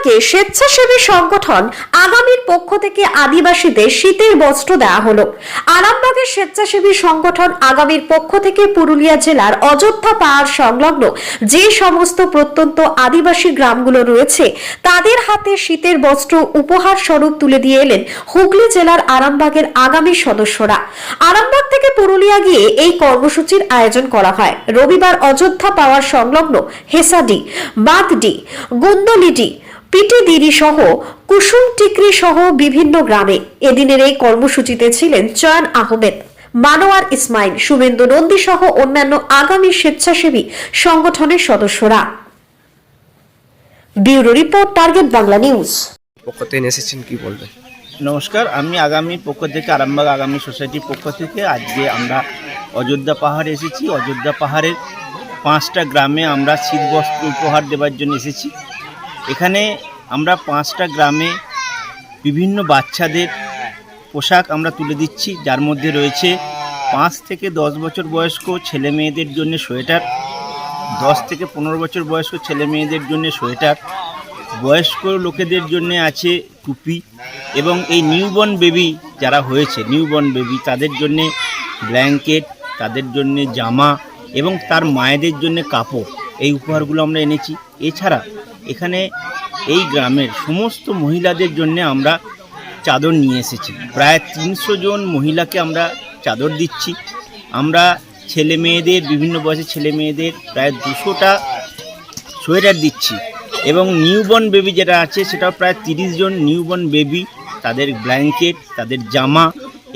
আরামবাগে স্বেচ্ছাসেবী সংগঠন আগামীর পক্ষ থেকে আদিবাসীদের শীতের বস্ত্র দেওয়া হলো। আরামবাগের স্বেচ্ছাসেবী সংগঠন আগামীর পক্ষ থেকে পুরুলিয়া জেলার অযোধ্যা পাহাড় সংলগ্ন যে সমস্ত প্রত্যন্ত আদিবাসী গ্রামগুলো রয়েছে তাদের হাতে শীতের বস্ত্র উপহার স্বরূপ তুলে দিয়ে এলেন হুগলি জেলার আরামবাগের আগামী সদস্যরা। আরামবাগ থেকে পুরুলিয়া গিয়ে এই কর্মসূচির আয়োজন করা হয়। রবিবার অযোধ্যা পাহাড় সংলগ্ন হেসাডি, বাদডি, গুন্দলিডি, পিটিদিরি সহ কুসুম টিকরি সহ বিভিন্ন গ্রামে এদিনের এই কর্মসূচিতে ছিলেন চয়ন আহমেদ, মানোয়ার ইসমাইল, শুভেন্দু নন্দী সহ অন্যান্য আগামী স্বেচ্ছাসেবী সংগঠনের সদস্যরা। Bureau report, target Bangla news. এসেছেন কি বলবেন? নমস্কার, আমি আগামীর পক্ষ থেকে আরামবাগ আগামী সোসাইটির পক্ষ থেকে আজকে আমরা অযোধ্যা পাহাড়ে এসেছি। অযোধ্যা পাহাড়ের 5টা গ্রামে আমরা শীতবস্ত্র উপহার দেওয়ার জন্য এসেছি। এখানে আমরা 5টা গ্রামে বিভিন্ন বাচ্চাদের পোশাক আমরা তুলে দিচ্ছি, যার মধ্যে রয়েছে 5 থেকে 10 বছর বয়স্ক ছেলে মেয়েদের জন্য সোয়েটার, 10 থেকে 15 বছর বয়স্ক ছেলে মেয়েদের জন্য সোয়েটার, বয়স্ক লোকেদের জন্য আছে টুপি, এবং এই নিউবর্ন বেবি যারা হয়েছে নিউবর্ন বেবি তাদের জন্য ব্ল্যাঙ্কেট, তাদের জন্য জামা এবং তার মায়েদের জন্য কাপড়, এই উপহারগুলো আমরা এনেছি। এছাড়া এখানে এই গ্রামের সমস্ত মহিলাদের জন্য আমরা চাদর নিয়ে এসেছি। প্রায় 300 জন মহিলাকে আমরা চাদর দিচ্ছি। আমরা ছেলে মেয়েদের, বিভিন্ন বয়সের ছেলে মেয়েদের প্রায় 200টা সোয়েটার দিচ্ছি, এবং নিউবর্ন বেবি যেটা আছে সেটাও প্রায় 30 জন নিউবর্ন বেবি, তাদের ব্ল্যাঙ্কেট, তাদের জামা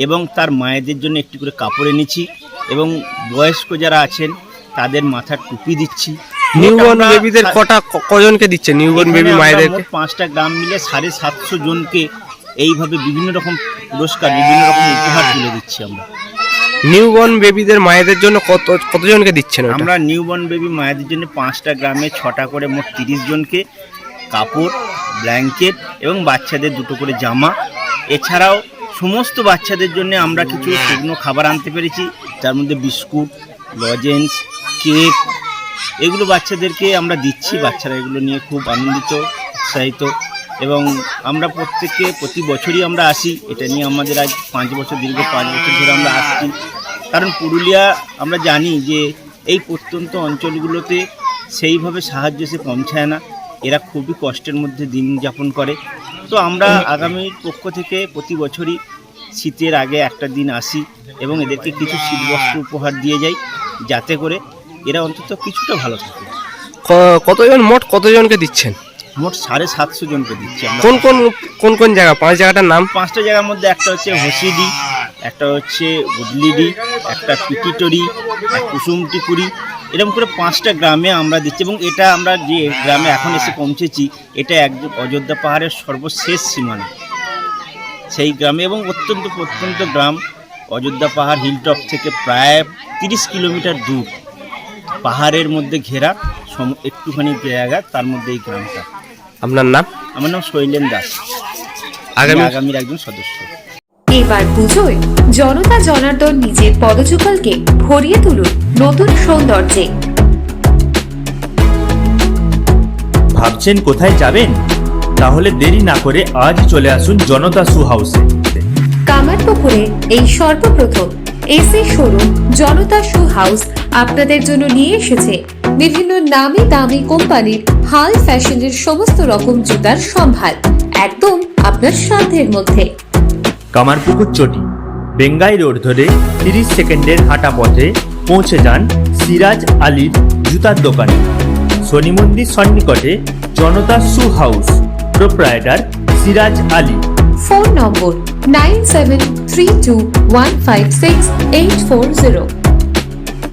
এবং তার মায়েদের জন্য একটি করে কাপড় এনেছি, এবং বয়স্ক যারা আছেন তাদের মাথার টুপি দিচ্ছি। নিউবর্ন বেবিদের কজনকে দিচ্ছে? নিউবর্ন বেবি মায়েদেরকে 5টা গ্রাম মিলে 750 জনকে এইভাবে বিভিন্ন রকম পুরস্কার, বিভিন্ন রকম উপহার তুলে দিচ্ছি আমরা। নিউবর্ন বেবিদের মায়েদের জন্য কতজনকে দিচ্ছেন? আমরা নিউবর্ন বেবি মায়েদের জন্য 5টা গ্রামে 6টা করে মোট 30 জনকে কাপড়, ব্ল্যাঙ্কেট এবং বাচ্চাদের 2টো করে জামা। এছাড়াও সমস্ত বাচ্চাদের জন্য আমরা কিছু শুকনো খাবার আনতে পেরেছি, যার মধ্যে বিস্কুট, লজেন্স, কেক, এগুলো বাচ্চাদেরকে আমরা দিচ্ছি। বাচ্চারা এগুলো নিয়ে খুব আনন্দিত, উৎসাহিত, এবং আমরা প্রতি বছরই আমরা আসি। এটা নিয়ে আমাদের আজ 5 বছর, দীর্ঘ 5 বছর ধরে আমরা আসছি। কারণ পুরুলিয়া আমরা জানি যে এই প্রত্যন্ত অঞ্চলগুলোতে সেইভাবে সাহায্য এসে পৌঁছায় না, এরা খুবই কষ্টের মধ্যে দিন যাপন করে। তো আমরা আগামীর পক্ষ থেকে প্রতি বছরই শীতের আগে একটা দিন আসি এবং এদেরকে কিছু শীতবস্ত্র উপহার দিয়ে যাই, যাতে করে এরা অন্তত কিছুটা ভালো থাকে। কতজনকে দিচ্ছেন? মোট 750 জনকে দিচ্ছি। কোন জায়গা? 5 জায়গাটার নাম? 5টা জায়গার মধ্যে একটা হচ্ছে হসিডি, একটা হচ্ছে গুদলিডি, একটা পিটিটরি, একটা কুসুমটিকুড়ি, এরকম করে 5টা গ্রামে আমরা দিচ্ছি। এবং এটা আমরা যে গ্রামে এখন এসে পৌঁছেছি এটা একদম অযোধ্যা পাহাড়ের সর্বশেষ সীমানা সেই গ্রামে, এবং অত্যন্ত প্রত্যন্ত গ্রাম। অযোধ্যা পাহাড় হিলটপ থেকে প্রায় 30 কিলোমিটার দূর, পাহাড়ের মধ্যে ঘেরা একটুখানি জায়গা, তার মধ্যে এই গ্রামটা। আপনার নাম? আমার নাম শৈলেন দাস, আগামীর একজন সদস্য। এবার পুজোয় জনতা জনার্দন নিজের পদযুগলকে ভরিয়ে তুলুন নতুন সৌন্দর্যে। ভাবছেন কোথায় যাবেন? তাহলে দেরি না করে আজ চলে আসুন জনতা শু হাউসে। কামারপুকুরে এই সর্বপ্রথম এসি শোরুম জনতা শু হাউস আপনাদের জন্য নিয়ে এসেছে বিভিন্ন নামি দামি কোম্পানির হাল ফ্যাশনের সমস্ত রকম জুতার সম্ভার, একদম আপনার সাধ্যের মধ্যে। কামারপুকুর চটি, বেঙ্গাই রোড ধরে 30 সেকেন্ডের হাঁটা পথে পৌঁছে যান সিরাজ আলীর জুতার দোকানে। শনি মন্দির সন্নিকটে Janata shoe house, proprietor Siraj Ali. Phone number 9732156840।